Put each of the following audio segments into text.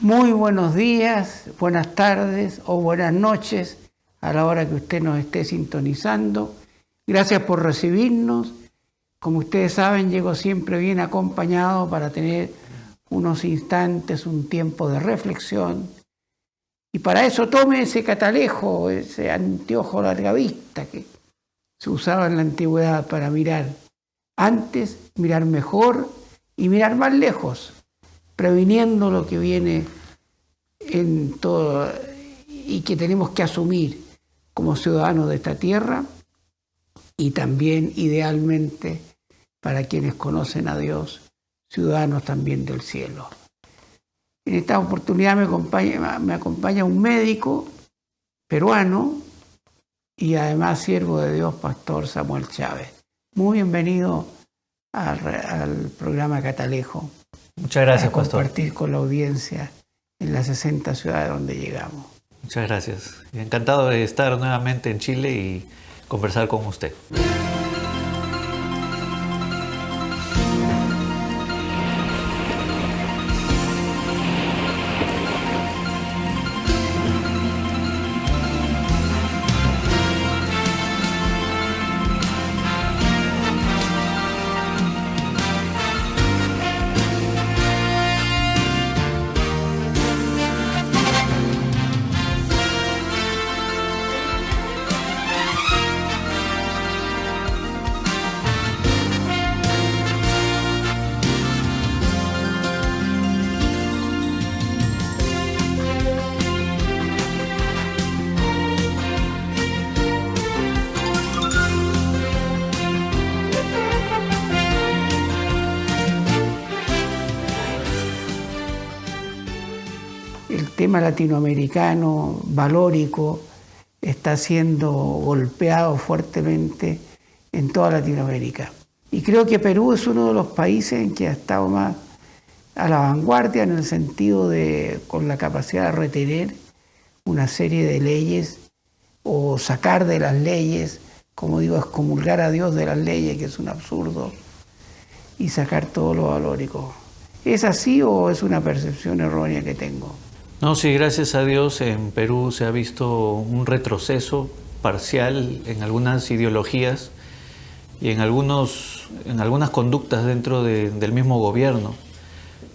Muy buenos días, buenas tardes o buenas noches a la hora que usted nos esté sintonizando. Gracias por recibirnos. Como ustedes saben, llego siempre bien acompañado para tener unos instantes, un tiempo de reflexión. Y para eso tome ese catalejo, ese anteojo larga vista que se usaba en la antigüedad para mirar antes, mirar mejor y mirar más lejos, previniendo lo que viene en todo y que tenemos que asumir como ciudadanos de esta tierra y también idealmente para quienes conocen a Dios, ciudadanos también del cielo. En esta oportunidad me acompaña un médico peruano y además siervo de Dios, Pastor Samuel Chávez. Muy bienvenido al programa Catalejo. Muchas gracias, para Pastor. Compartir con la audiencia en las 60 ciudades donde llegamos. Muchas gracias. Encantado de estar nuevamente en Chile y conversar con usted. El tema latinoamericano, valórico, está siendo golpeado fuertemente en toda Latinoamérica. Y creo que Perú es uno de los países en que ha estado más a la vanguardia en el sentido de, con la capacidad de retener una serie de leyes o sacar de las leyes, como digo, excomulgar a Dios de las leyes, que es un absurdo, y sacar todo lo valórico. ¿Es así o es una percepción errónea que tengo? No, sí, gracias a Dios en Perú se ha visto un retroceso parcial en algunas ideologías y en algunas conductas dentro del mismo gobierno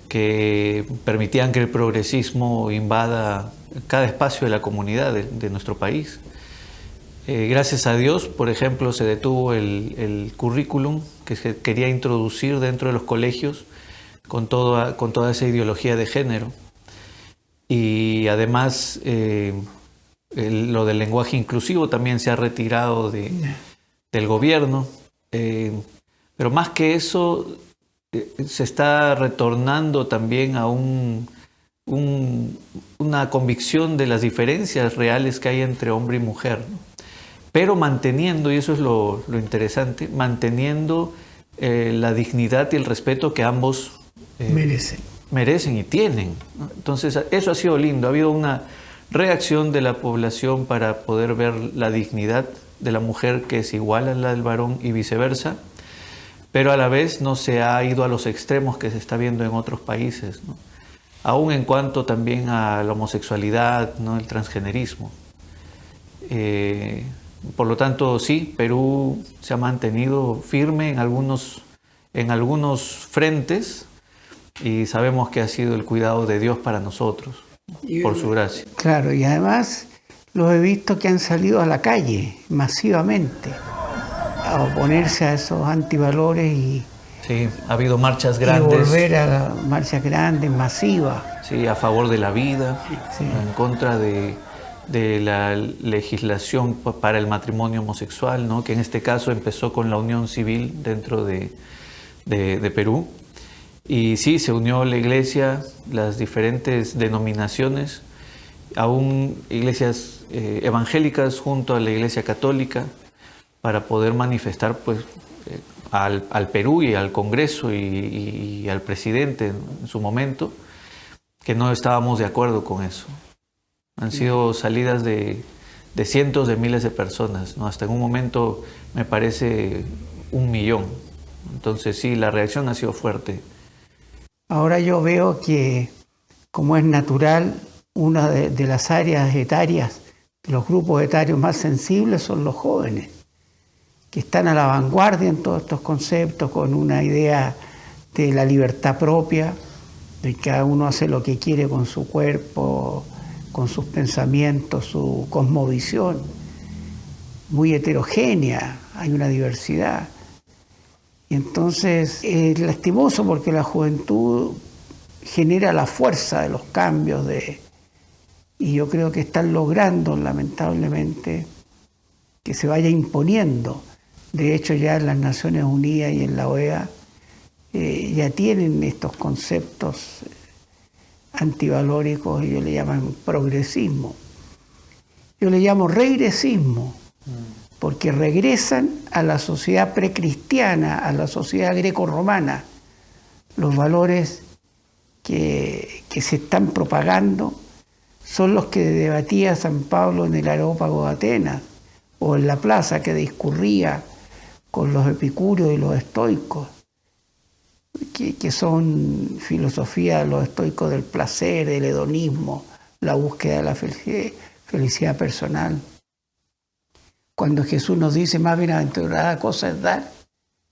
que permitían que el progresismo invada cada espacio de la comunidad de nuestro país. Gracias a Dios, por ejemplo, se detuvo el currículum que se quería introducir dentro de los colegios con toda esa ideología de género. Y además lo del lenguaje inclusivo también se ha retirado del gobierno. Pero más que eso, se está retornando también a una convicción de las diferencias reales que hay entre hombre y mujer, ¿no? Pero manteniendo, y eso es lo interesante, manteniendo la dignidad y el respeto que ambos merecen y tienen, ¿no? Entonces, eso ha sido lindo. Ha habido una reacción de la población para poder ver la dignidad de la mujer que es igual a la del varón y viceversa, pero a la vez no se ha ido a los extremos que se está viendo en otros países, ¿no? Aún en cuanto también a la homosexualidad, ¿no? El transgenerismo. Por lo tanto, sí, Perú se ha mantenido firme en algunos frentes y sabemos que ha sido el cuidado de Dios para nosotros, por su gracia. Claro, y además los he visto que han salido a la calle masivamente a oponerse a esos antivalores y sí, ha habido marchas grandes. Y volver a marchas grandes, masivas. Sí, a favor de la vida, sí. En contra de la legislación para el matrimonio homosexual, ¿no? Que en este caso empezó con la unión civil dentro de Perú. Y sí, se unió la iglesia, las diferentes denominaciones, aún iglesias evangélicas junto a la iglesia católica, para poder manifestar pues, al Perú y al Congreso y al presidente en su momento, que no estábamos de acuerdo con eso. Han sido salidas de cientos de miles de personas, ¿no? Hasta en un momento me parece 1 millón. Entonces sí, la reacción ha sido fuerte. Ahora yo veo que como es natural, una de las áreas etarias, los grupos etarios más sensibles son los jóvenes, que están a la vanguardia en todos estos conceptos, con una idea de la libertad propia, de que cada uno hace lo que quiere con su cuerpo, con sus pensamientos, su cosmovisión, muy heterogénea, hay una diversidad. Y entonces es lastimoso porque la juventud genera la fuerza de los cambios, y yo creo que están logrando, lamentablemente, que se vaya imponiendo. De hecho, ya en las Naciones Unidas y en la OEA ya tienen estos conceptos antivalóricos, ellos le llaman progresismo. Yo le llamo regresismo, porque regresan a la sociedad precristiana, a la sociedad grecorromana, los valores que se están propagando son los que debatía San Pablo en el Areópago de Atenas, o en la plaza que discurría con los epicúreos y los estoicos, que son filosofía, los estoicos del placer, del hedonismo, la búsqueda de la felicidad personal. Cuando Jesús nos dice más bienaventurada cosa es dar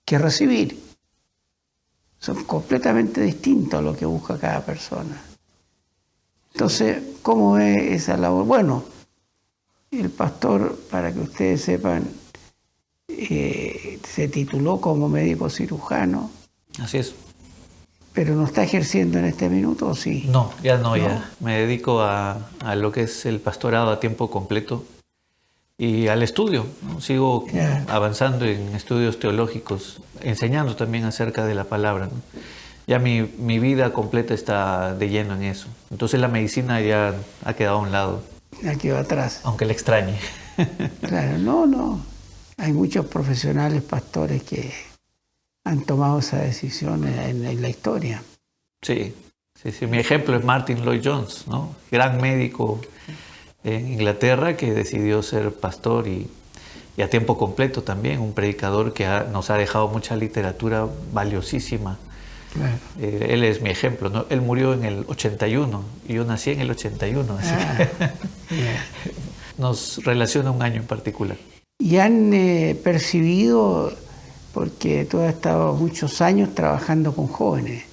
que recibir, son completamente distintos a lo que busca cada persona. Entonces, ¿cómo es esa labor? Bueno, el pastor, para que ustedes sepan, se tituló como médico cirujano. Así es. ¿Pero no está ejerciendo en este minuto o sí? No, ya no, ya. Me dedico a lo que es el pastorado a tiempo completo y al estudio, ¿no? Sigo avanzando en estudios teológicos, enseñando también acerca de la palabra, ¿no? Ya mi vida completa está de lleno en eso. Entonces la medicina ya ha quedado a un lado. Ha quedado atrás. Aunque la extrañe. Claro, no. Hay muchos profesionales, pastores, que han tomado esa decisión en la historia. Sí. Mi ejemplo es Martin Lloyd Jones, ¿no? Gran médico en Inglaterra que decidió ser pastor y a tiempo completo también, un predicador que nos ha dejado mucha literatura valiosísima. Claro. Él es mi ejemplo, ¿no? Él murió en el 81 y yo nací en el 81, así que nos relaciona un año en particular. Y han percibido, porque tú has estado muchos años trabajando con jóvenes,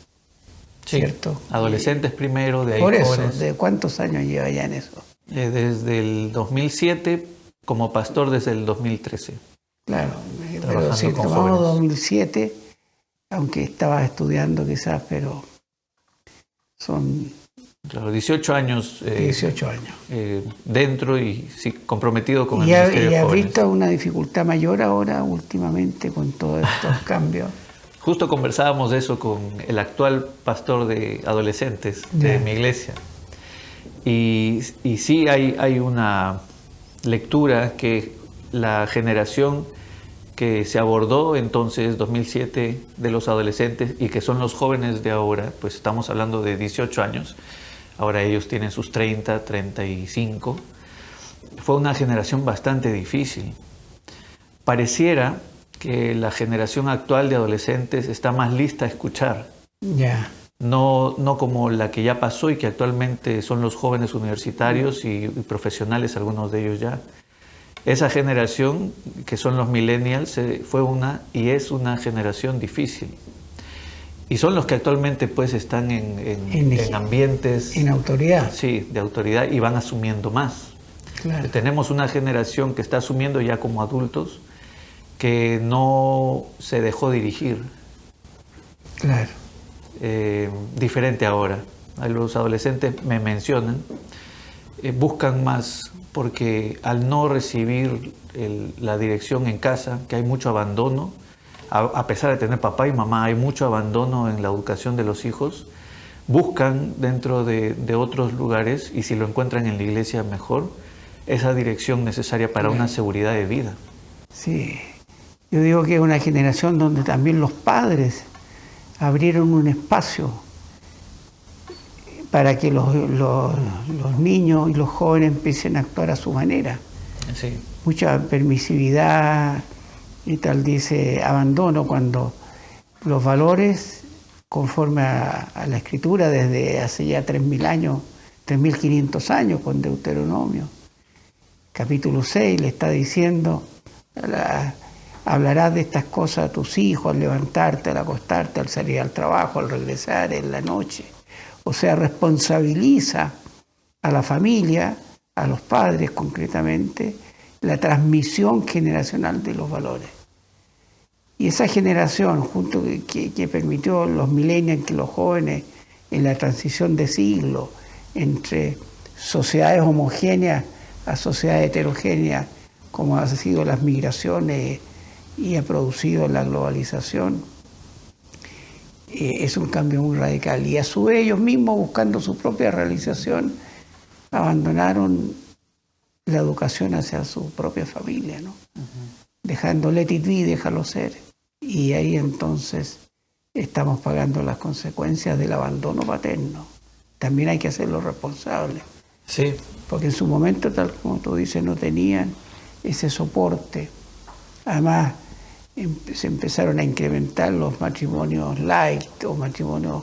sí, ¿cierto? Adolescentes primero, de ahí por eso, jóvenes. ¿de cuántos años lleva ya en eso? Desde el 2007, como pastor desde el 2013. Claro, pero Trabajando si con tomamos jóvenes. 2007, aunque estabas estudiando quizás, pero son Claro, 18 años. 18 años. Dentro y sí, comprometido con el ¿Y Ministerio de has Jóvenes. visto una dificultad mayor ahora últimamente con todos estos cambios? Justo conversábamos de eso con el actual pastor de adolescentes de mi iglesia. Y sí hay una lectura que la generación que se abordó entonces 2007 de los adolescentes y que son los jóvenes de ahora, pues estamos hablando de 18 años, ahora ellos tienen sus 30, 35, fue una generación bastante difícil. Pareciera que la generación actual de adolescentes está más lista a escuchar. Ya. No como la que ya pasó y que actualmente son los jóvenes universitarios y profesionales, algunos de ellos ya. Esa generación, que son los millennials, fue y es una generación difícil. Y son los que actualmente pues están en ambientes... En autoridad. Sí, de autoridad y van asumiendo más. Claro. Tenemos una generación que está asumiendo ya como adultos que no se dejó dirigir. Claro. Diferente ahora. A los adolescentes me mencionan, buscan más porque al no recibir la dirección en casa, que hay mucho abandono, a pesar de tener papá y mamá, hay mucho abandono en la educación de los hijos, buscan dentro de otros lugares y si lo encuentran en la iglesia mejor, esa dirección necesaria para una seguridad de vida. Sí, yo digo que es una generación donde también los padres abrieron un espacio para que los niños y los jóvenes empiecen a actuar a su manera. Sí. Mucha permisividad y tal, dice abandono, cuando los valores conforme a la Escritura desde hace ya 3.000 años, 3.500 años con Deuteronomio. Capítulo 6 le está diciendo, hablarás de estas cosas a tus hijos al levantarte, al acostarte, al salir al trabajo, al regresar en la noche. O sea, responsabiliza a la familia, a los padres concretamente, la transmisión generacional de los valores. Y esa generación, junto que permitió los millennials, que los jóvenes en la transición de siglo entre sociedades homogéneas a sociedades heterogéneas, como han sido las migraciones y ha producido la globalización, es un cambio muy radical. Y a su vez ellos mismos, buscando su propia realización, abandonaron la educación hacia su propia familia, ¿no? Dejando let it be, déjalo ser. Y ahí entonces estamos pagando las consecuencias del abandono paterno. También hay que hacerlo responsable. Sí. Porque en su momento, tal como tú dices, no tenían ese soporte. Además, se empezaron a incrementar los matrimonios light o matrimonios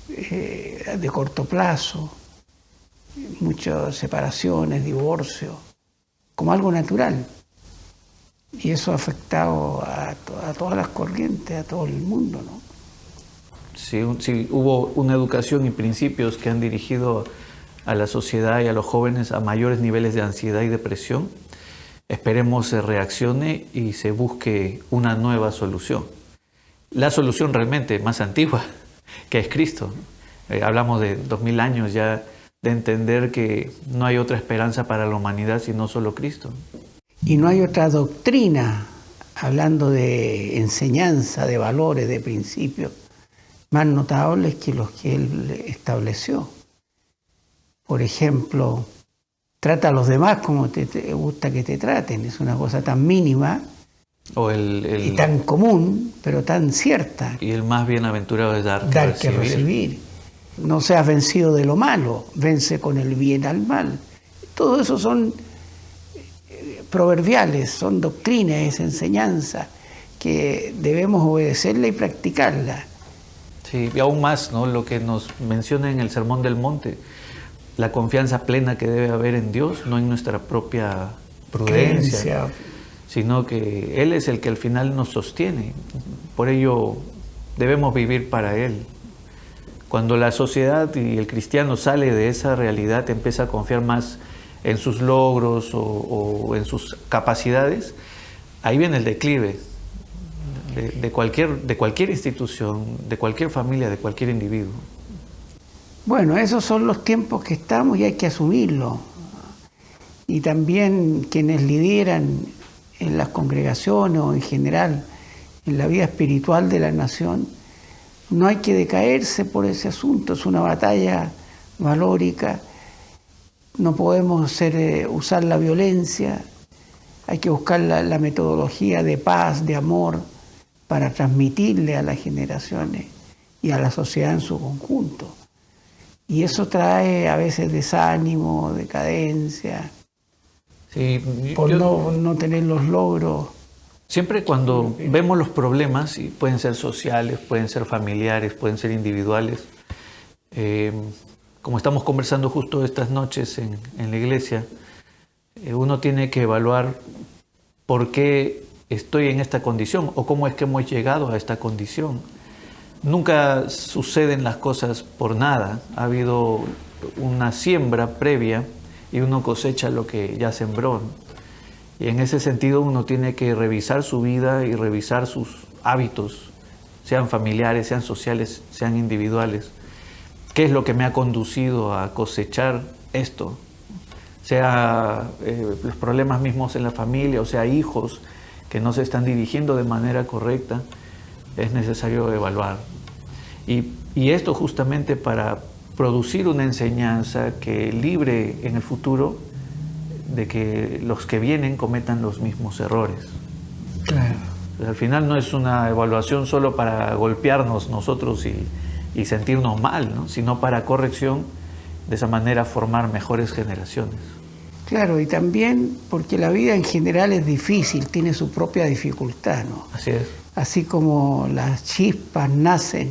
de corto plazo, muchas separaciones, divorcios, como algo natural. Y eso ha afectado a todas las corrientes, a todo el mundo, ¿no? Sí, hubo una educación y principios que han dirigido a la sociedad y a los jóvenes a mayores niveles de ansiedad y depresión. Esperemos se reaccione y se busque una nueva solución. La solución realmente más antigua, que es Cristo. Hablamos de 2000 años ya de entender que no hay otra esperanza para la humanidad sino solo Cristo. Y no hay otra doctrina, hablando de enseñanza, de valores, de principios, más notables que los que Él estableció. Por ejemplo, trata a los demás como te gusta que te traten. Es una cosa tan mínima y tan común, pero tan cierta. Y el más bienaventurado es dar que recibir. No seas vencido de lo malo, vence con el bien al mal. Todo eso son proverbiales, son doctrinas, es enseñanza que debemos obedecerla y practicarla. Sí, y aún más, ¿no? Lo que nos menciona en el Sermón del Monte, la confianza plena que debe haber en Dios, no en nuestra propia prudencia, sino que Él es el que al final nos sostiene. Por ello debemos vivir para Él. Cuando la sociedad y el cristiano sale de esa realidad, empieza a confiar más en sus logros o en sus capacidades, ahí viene el declive de cualquier institución, de cualquier familia, de cualquier individuo. Bueno, esos son los tiempos que estamos y hay que asumirlo. Y también quienes lideran en las congregaciones o en general en la vida espiritual de la nación, no hay que decaerse por ese asunto. Es una batalla valórica. No podemos usar la violencia. Hay que buscar la metodología de paz, de amor, para transmitirle a las generaciones y a la sociedad en su conjunto. Y eso trae a veces desánimo, decadencia, sí, por no tener los logros. Siempre cuando vemos los problemas, y pueden ser sociales, pueden ser familiares, pueden ser individuales, como estamos conversando justo estas noches en la iglesia, uno tiene que evaluar por qué estoy en esta condición o cómo es que hemos llegado a esta condición. Nunca suceden las cosas por nada. Ha habido una siembra previa y uno cosecha lo que ya sembró. Y en ese sentido uno tiene que revisar su vida y revisar sus hábitos, sean familiares, sean sociales, sean individuales. ¿Qué es lo que me ha conducido a cosechar esto? Sea los problemas mismos en la familia, o sea hijos que no se están dirigiendo de manera correcta, es necesario evaluar. Y esto justamente para producir una enseñanza que libre en el futuro de que los que vienen cometan los mismos errores. Claro. Al final no es una evaluación solo para golpearnos nosotros y sentirnos mal, ¿no? Sino para corrección, de esa manera formar mejores generaciones. Claro, y también porque la vida en general es difícil, tiene su propia dificultad, ¿no? Así es. Así como las chispas nacen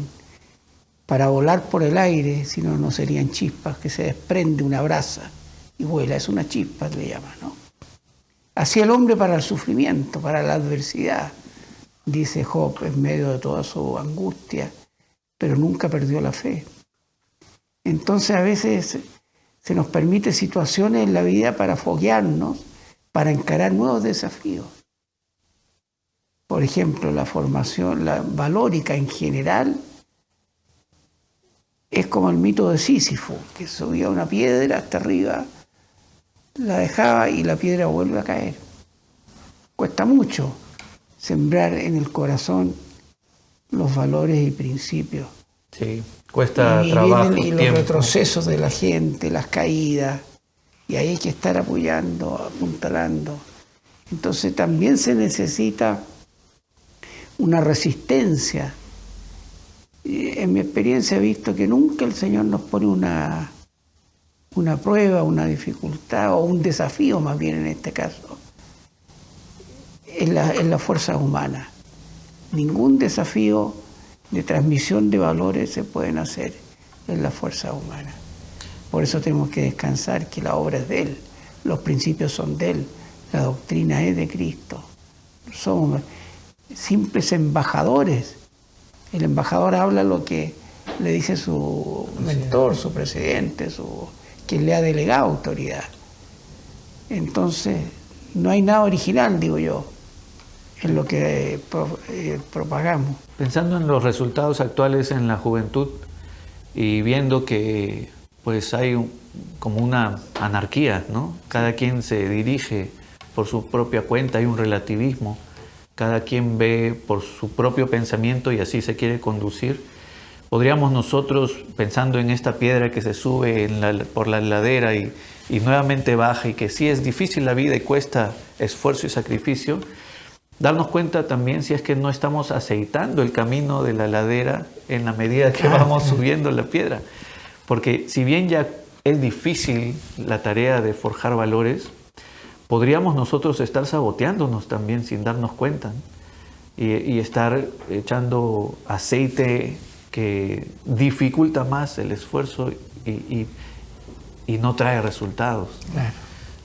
para volar por el aire, si no, no serían chispas, que se desprende una brasa y vuela, es una chispa, le llaman, ¿no? Así el hombre para el sufrimiento, para la adversidad, dice Job en medio de toda su angustia, pero nunca perdió la fe. Entonces a veces se nos permite situaciones en la vida para foguearnos, para encarar nuevos desafíos. Por ejemplo, la formación, la valórica en general, es como el mito de Sísifo, que subía una piedra hasta arriba, la dejaba y la piedra vuelve a caer. Cuesta mucho sembrar en el corazón los valores y principios. Sí, cuesta y trabajo, vienen, y los tiempo. retrocesos de la gente, las caídas, y ahí hay que estar apoyando, apuntalando. Entonces también se necesita una resistencia. En mi experiencia he visto que nunca el Señor nos pone una prueba, una dificultad o un desafío, más bien en este caso, en la fuerza humana. Ningún desafío de transmisión de valores se pueden hacer en la fuerza humana. Por eso tenemos que descansar que la obra es de Él, los principios son de Él, la doctrina es de Cristo. Somos simples embajadores. El embajador habla lo que le dice su mentor, su presidente, quien le ha delegado autoridad. Entonces, no hay nada original, digo yo, en lo que propagamos. Pensando en los resultados actuales en la juventud y viendo que pues hay como una anarquía, ¿no? Cada quien se dirige por su propia cuenta, hay un relativismo, cada quien ve por su propio pensamiento y así se quiere conducir. Podríamos nosotros, pensando en esta piedra que se sube por la ladera y nuevamente baja y que sí es difícil la vida y cuesta esfuerzo y sacrificio, darnos cuenta también si es que no estamos aceitando el camino de la ladera en la medida que vamos subiendo la piedra. Porque si bien ya es difícil la tarea de forjar valores, podríamos nosotros estar saboteándonos también sin darnos cuenta y estar echando aceite que dificulta más el esfuerzo y no trae resultados. Claro.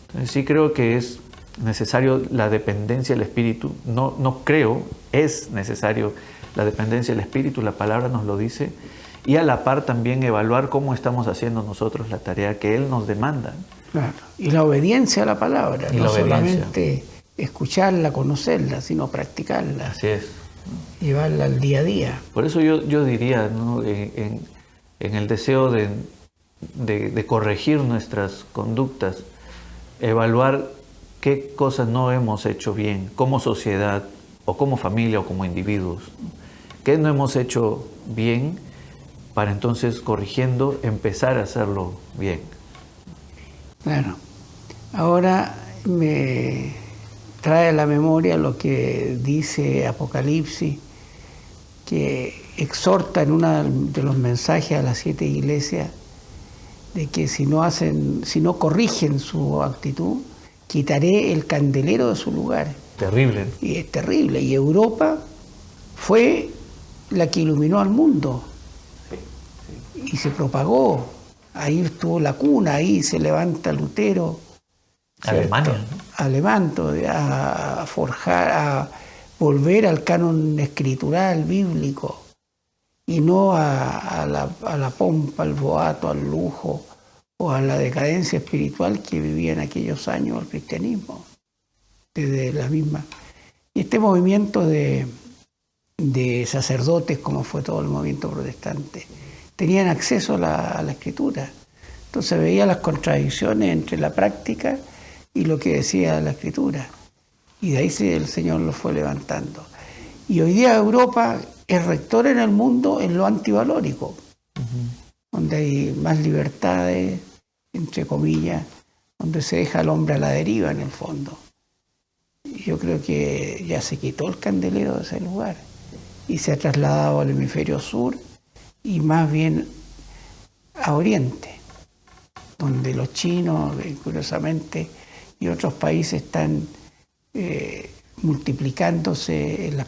Entonces, sí creo que es necesario la dependencia del Espíritu. No creo, es necesario la dependencia del Espíritu, la palabra nos lo dice, y a la par también evaluar cómo estamos haciendo nosotros la tarea que Él nos demanda. Claro. Y la obediencia a la palabra, Y no la obediencia. solamente escucharla, conocerla, sino practicarla, Así es. llevarla al día a día. Por eso yo diría, ¿no? en el deseo de corregir nuestras conductas, evaluar qué cosas no hemos hecho bien como sociedad o como familia o como individuos, qué no hemos hecho bien para entonces, corrigiendo, empezar a hacerlo bien. Claro. Ahora me trae a la memoria lo que dice Apocalipsis, que exhorta en uno de los mensajes a las 7 iglesias de que si no corrigen su actitud, quitaré el candelero de su lugar. Terrible. Y es terrible. Y Europa fue la que iluminó al mundo. Y se propagó. Ahí estuvo la cuna, ahí se levanta Lutero. Alemania, ¿no? A forjar, a volver al canon escritural bíblico y no a la pompa, al boato, al lujo o a la decadencia espiritual que vivía en aquellos años el cristianismo, desde la misma. Y este movimiento de sacerdotes, como fue todo el movimiento protestante, tenían acceso a la escritura. Entonces veía las contradicciones entre la práctica y lo que decía la escritura. Y de ahí el Señor lo fue levantando. Y hoy día Europa es rector en el mundo en lo antivalórico, donde hay más libertades, entre comillas, donde se deja al hombre a la deriva en el fondo. Y yo creo que ya se quitó el candelero de ese lugar y se ha trasladado al hemisferio sur y más bien a Oriente, donde los chinos, curiosamente, y otros países están multiplicándose en los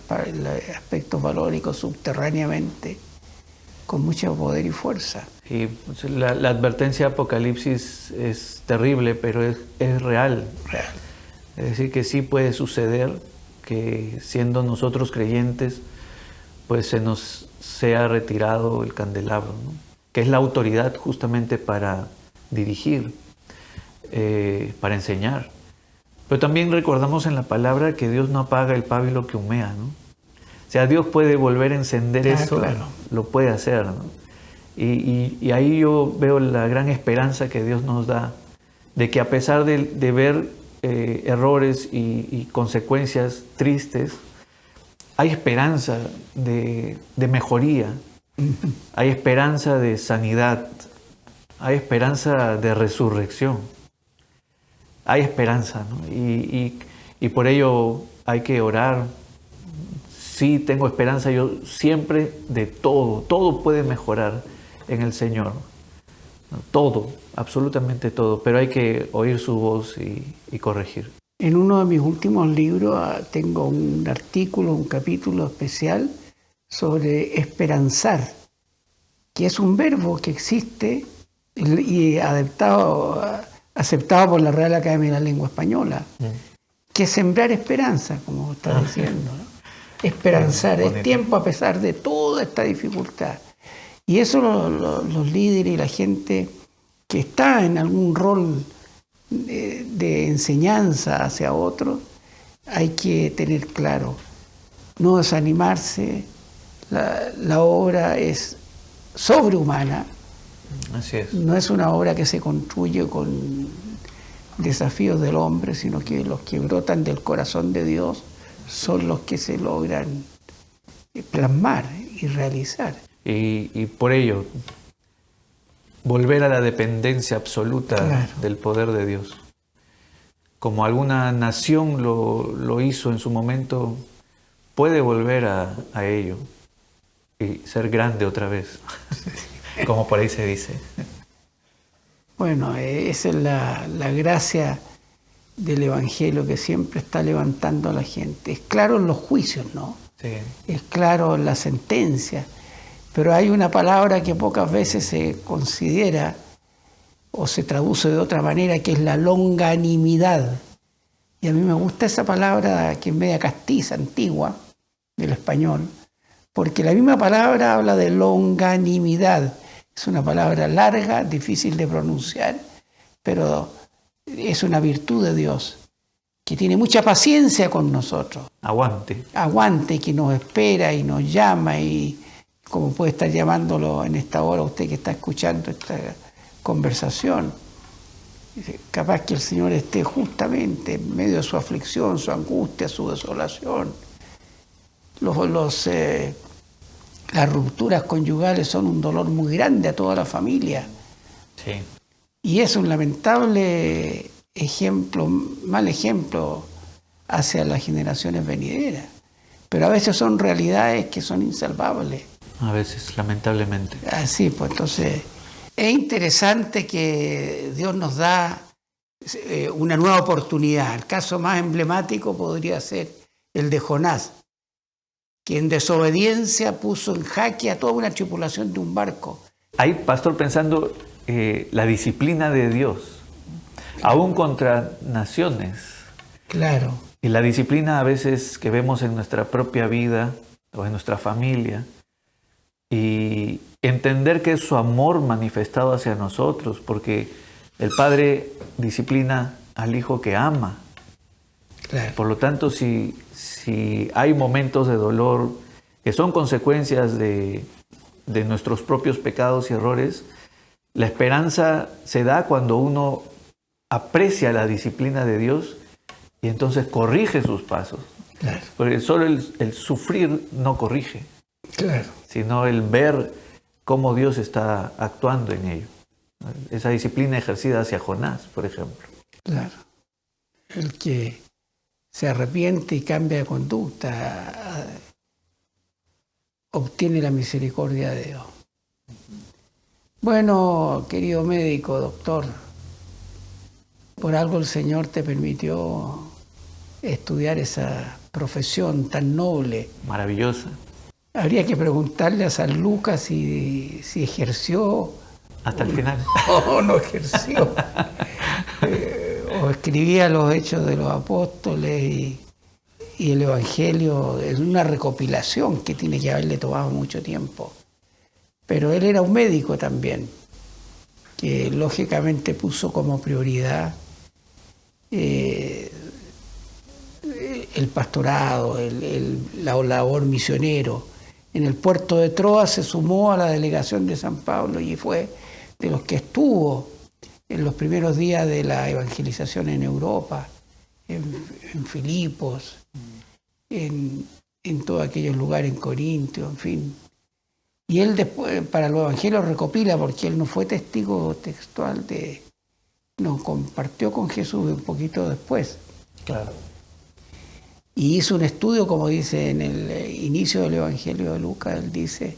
aspectos valóricos subterráneamente con mucho poder y fuerza. Y pues, la advertencia de Apocalipsis es terrible, pero es real. Real. Es decir, que sí puede suceder que siendo nosotros creyentes, pues se nos sea retirado el candelabro, ¿no? Que es la autoridad justamente para dirigir, para enseñar. Pero también recordamos en la palabra que Dios no apaga el pábilo que humea, ¿no? O sea, Dios puede volver a encender eso, claro. Lo puede hacer, ¿no? Y ahí yo veo la gran esperanza que Dios nos da, de que a pesar de ver errores y consecuencias tristes, hay esperanza de mejoría, hay esperanza de sanidad, hay esperanza de resurrección, hay esperanza, ¿no? Y por ello hay que orar. Sí, tengo esperanza yo siempre de todo puede mejorar en el Señor, ¿no? Todo, absolutamente todo, pero hay que oír su voz y corregir. En uno de mis últimos libros tengo un artículo, un capítulo especial sobre esperanzar, que es un verbo que existe y aceptado por la Real Academia de la Lengua Española, que es sembrar esperanza, como está diciendo, ¿no? Esperanzar, es tiempo a pesar de toda esta dificultad. Y eso los líderes y la gente que está en algún rol de enseñanza hacia otros, hay que tener claro, no desanimarse, la obra es sobrehumana. Así es. No es una obra que se construye con desafíos del hombre, sino que los que brotan del corazón de Dios son los que se logran plasmar y realizar. Y por ello, volver a la dependencia absoluta, claro, del poder de Dios. Como alguna nación lo hizo en su momento, puede volver a ello y ser grande otra vez, como por ahí se dice. Bueno, esa es la gracia del Evangelio que siempre está levantando a la gente. Es claro en los juicios, ¿no? Sí. Es claro en la sentencia, pero hay una palabra que pocas veces se considera o se traduce de otra manera, que es la longanimidad. Y a mí me gusta esa palabra que es media castiza, antigua, del español, porque la misma palabra habla de longanimidad. Es una palabra larga, difícil de pronunciar, pero es una virtud de Dios, que tiene mucha paciencia con nosotros. Aguante. Aguante, que nos espera y nos llama, y como puede estar llamándolo en esta hora usted que está escuchando esta conversación. Capaz que el Señor esté justamente en medio de su aflicción, su angustia, su desolación. Las rupturas conyugales son un dolor muy grande a toda la familia. Sí. Y es un lamentable ejemplo, mal ejemplo hacia las generaciones venideras. Pero a veces son realidades que son insalvables. A veces, lamentablemente. Así, pues entonces es interesante que Dios nos da una nueva oportunidad. El caso más emblemático podría ser el de Jonás, que en desobediencia puso en jaque a toda una tripulación de un barco. Ahí, pastor, pensando la disciplina de Dios, aún contra naciones. Claro. Y la disciplina a veces que vemos en nuestra propia vida o en nuestra familia, y entender que es su amor manifestado hacia nosotros, porque el Padre disciplina al Hijo que ama. Claro. Por lo tanto, si hay momentos de dolor que son consecuencias de nuestros propios pecados y errores, la esperanza se da cuando uno aprecia la disciplina de Dios y entonces corrige sus pasos. Claro. Porque solo el sufrir no corrige, Claro. sino el ver cómo Dios está actuando en ello. Esa disciplina ejercida hacia Jonás, por ejemplo. Claro. El que se arrepiente y cambia de conducta obtiene la misericordia de Dios. Bueno, querido médico, doctor, por algo el Señor te permitió estudiar esa profesión tan noble. Maravillosa. Habría que preguntarle a San Lucas si ejerció Hasta el final. o no ejerció. O escribía los Hechos de los Apóstoles y el Evangelio es una recopilación que tiene que haberle tomado mucho tiempo. Pero él era un médico también, que lógicamente puso como prioridad el pastorado, la labor misionero. En el puerto de Troas se sumó a la delegación de San Pablo y fue de los que estuvo en los primeros días de la evangelización en Europa, en Filipos, en todos aquellos lugares, en Corintio, en fin. Y él después, para los evangelios recopila, porque él no fue testigo textual no compartió con Jesús un poquito después. Claro. Y hizo un estudio, como dice en el inicio del Evangelio de Lucas, él dice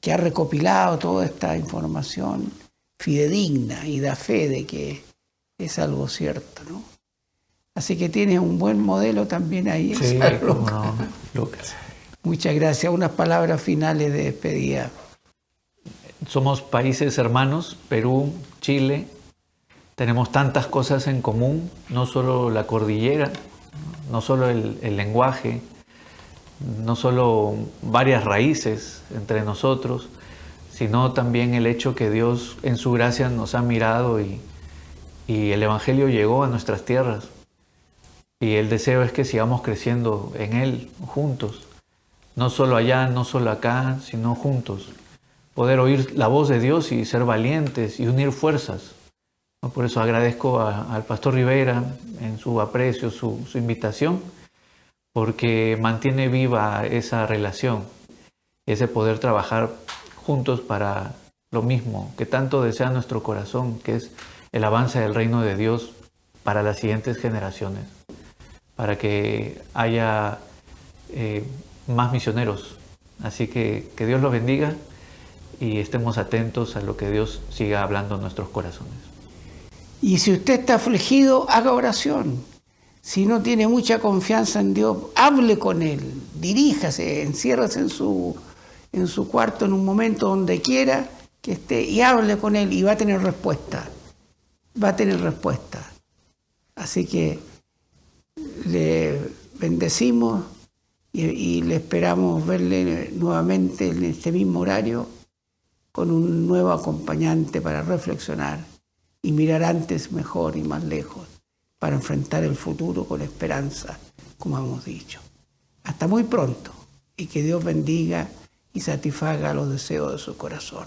que ha recopilado toda esta información fidedigna y da fe de que es algo cierto, ¿no? Así que tienes un buen modelo también ahí. Sí, Lucas. no, Lucas. Muchas gracias. Unas palabras finales de despedida. Somos países hermanos, Perú, Chile. Tenemos tantas cosas en común, no solo la cordillera, no solo el lenguaje, no solo varias raíces entre nosotros, sino también el hecho que Dios en su gracia nos ha mirado y el Evangelio llegó a nuestras tierras. Y el deseo es que sigamos creciendo en Él juntos, no solo allá, no solo acá, sino juntos. Poder oír la voz de Dios y ser valientes y unir fuerzas. Por eso agradezco al pastor Rivera en su aprecio, su invitación, porque mantiene viva esa relación, ese poder trabajar juntos para lo mismo que tanto desea nuestro corazón, que es el avance del reino de Dios para las siguientes generaciones, para que haya más misioneros. Así que Dios los bendiga y estemos atentos a lo que Dios siga hablando en nuestros corazones. Y si usted está afligido, haga oración. Si no tiene mucha confianza en Dios, hable con Él, diríjase, enciérrase en su cuarto en un momento donde quiera que esté y hable con Él y va a tener respuesta. Va a tener respuesta. Así que le bendecimos y le esperamos verle nuevamente en este mismo horario con un nuevo acompañante para reflexionar y mirar antes, mejor y más lejos para enfrentar el futuro con esperanza, como hemos dicho. Hasta muy pronto y que Dios bendiga y satisfaga los deseos de su corazón.